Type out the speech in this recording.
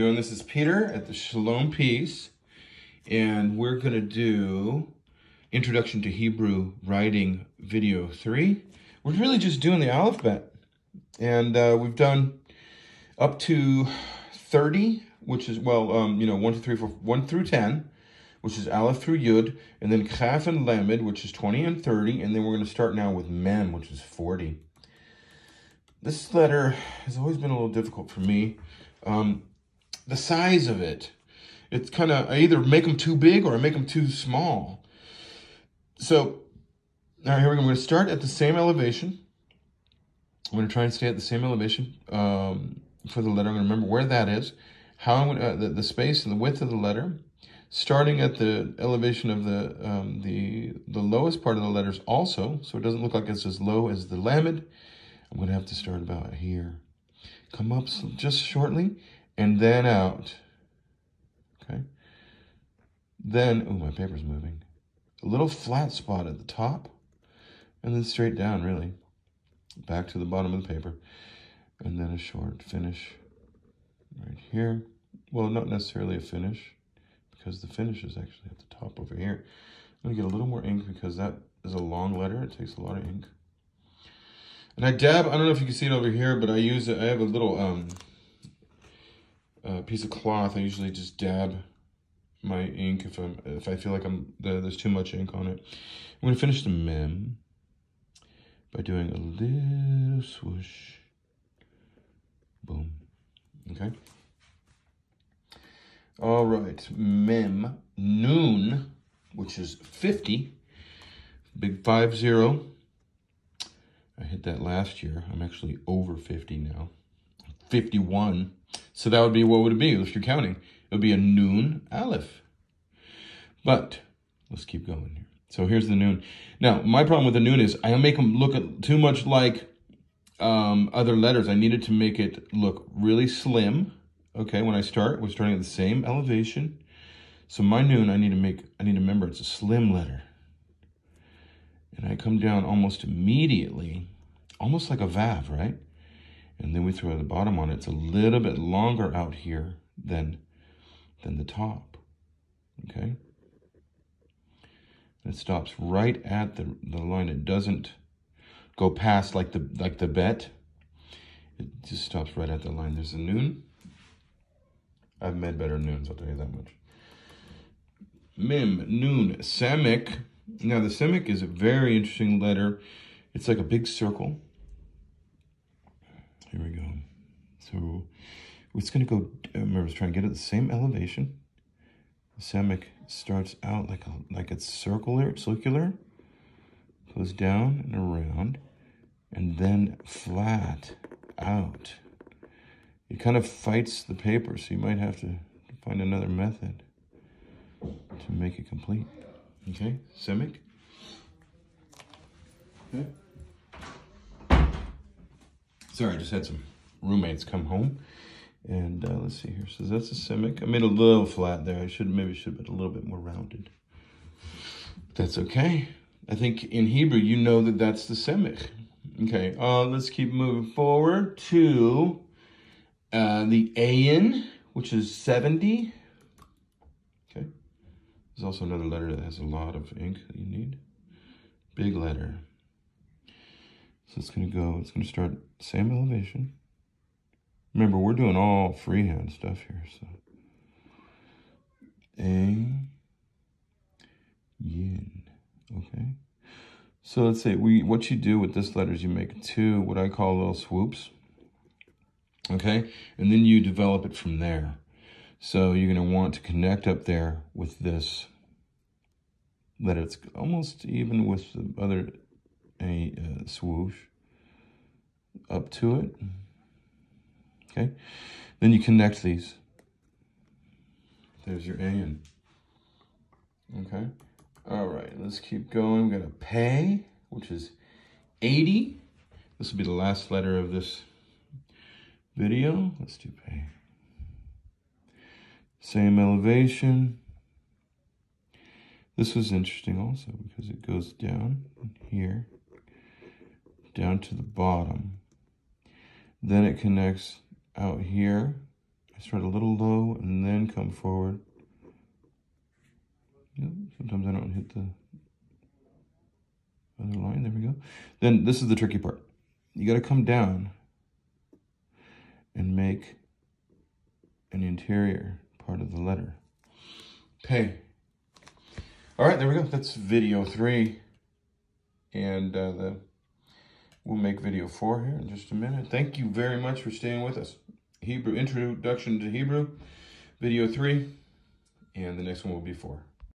doing? This is Peter at the Shalom Piece, and we're going to do Introduction to Hebrew Writing Video 3. We're really just doing the alphabet, and we've done up to 30, which is, 1, 2, 3, 4, 1 through 10, which is Aleph through Yud, and then Chaf and Lamed, which is 20 and 30, and then we're going to start now with Mem, which is 40. This letter has always been a little difficult for me. The size of it, it's kind of, I either make them too big or I make them too small. So, all right, here we go. I'm going to start at the same elevation. I'm going to try and stay at the same elevation for the letter. I'm going to remember where that is, how I'm going to, the space and the width of the letter, starting at the elevation of the lowest part of the letters also, so it doesn't look like it's as low as the Lamed. I'm going to have to start about here. Come up just shortly, and then out. Okay. Then, oh, my paper's moving. A little flat spot at the top, and then straight down, really. Back to the bottom of the paper. And then a short finish right here. Well, not necessarily a finish, because the finish is actually at the top over here. I'm going to get a little more ink because that is a long letter. It takes a lot of ink. And I dab, I don't know if you can see it over here, but I have a little piece of cloth. I usually just dab my ink if I feel like there's too much ink on it. I'm going to finish the Mem by doing a little swoosh. Boom. Okay. All right. Mem, Noon, which is 50. Big 50. I hit that last year. I'm actually over 50 now. 51. So that would be, what would it be if you're counting? It would be a Noon Aleph. But let's keep going here. So here's the Noon. Now, my problem with the Noon is I make them look too much like other letters. I needed to make it look really slim. Okay, when I start, we're starting at the same elevation. So my Noon, I need to remember it's a slim letter. And I come down almost immediately, almost like a Vav, right? And then we throw the bottom on it. It's a little bit longer out here than the top, okay? And it stops right at the line. It doesn't go past like the bet. It just stops right at the line. There's a Noon. I've made better Noons, I'll tell you that much. Mem, Noon, Samek. Now, the Samek is a very interesting letter. It's like a big circle. Here we go. So it's going to go, remember, I was trying to get at the same elevation. The Samek starts out like it's circular, goes down and around, and then flat out. It kind of fights the paper, so you might have to find another method to make it complete. Okay, Samek. Okay. Sorry, I just had some roommates come home. And let's see here. So that's a Samek. I made a little flat there. Maybe should have been a little bit more rounded. That's okay. I think in Hebrew, you know that that's the Samek. Okay, let's keep moving forward to the Ayin, which is 70. Okay. There's also another letter that has a lot of ink that you need. Big letter. So it's going to start same elevation. Remember, we're doing all freehand stuff here, so. A, yin, okay? So let's say, what you do with this letter is you make two, what I call little swoops, okay? And then you develop it from there. So you're going to want to connect up there with this letter. It's almost even with the other swoosh up to it. Okay, then you connect these. There's your Ayin. Okay, all right, let's keep going. We got a Pei, which is 80. This will be the last letter of this video. Let's do Pei. Same elevation. This was interesting also because it goes down here, down to the bottom. Then it connects out here. I start a little low and then come forward. Yep, sometimes I don't hit the other line. There we go. Then this is the tricky part. You got to come down and make an interior part of the letter. Okay. All right, there we go. That's video 3. And we'll make video 4 here in just a minute. Thank you very much for staying with us. Hebrew, Introduction to Hebrew, video 3. And the next one will be 4.